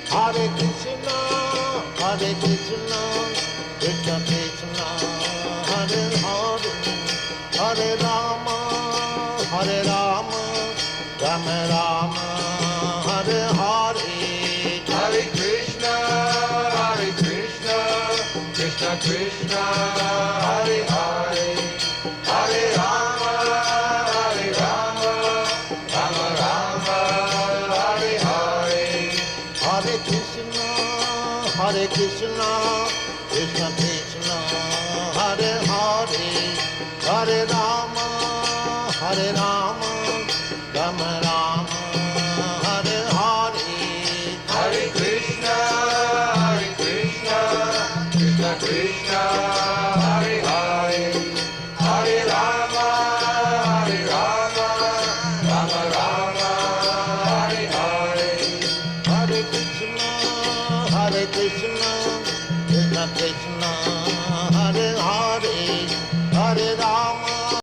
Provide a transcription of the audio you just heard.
Hare Krishna, Hare Krishna, Krishna Krishna, Hare Hare, Hare Rama, Hare Rama, Rama Rama, Hare Hare. Hare Krishna, Krishna Krishna, Hare Hare, Hare Rama, Rama Rama, Hare Hare. Hare Krishna, Hare Krishna, Krishna Krishna, Hare Hare, Hare Rama, Rama Rama, Hare Hare. Hare Krishna, Krishna Krishna, Hare Hare, Hare Rama, Rama Rama, Hare Hare. Hare Krishna, Krishna Krishna,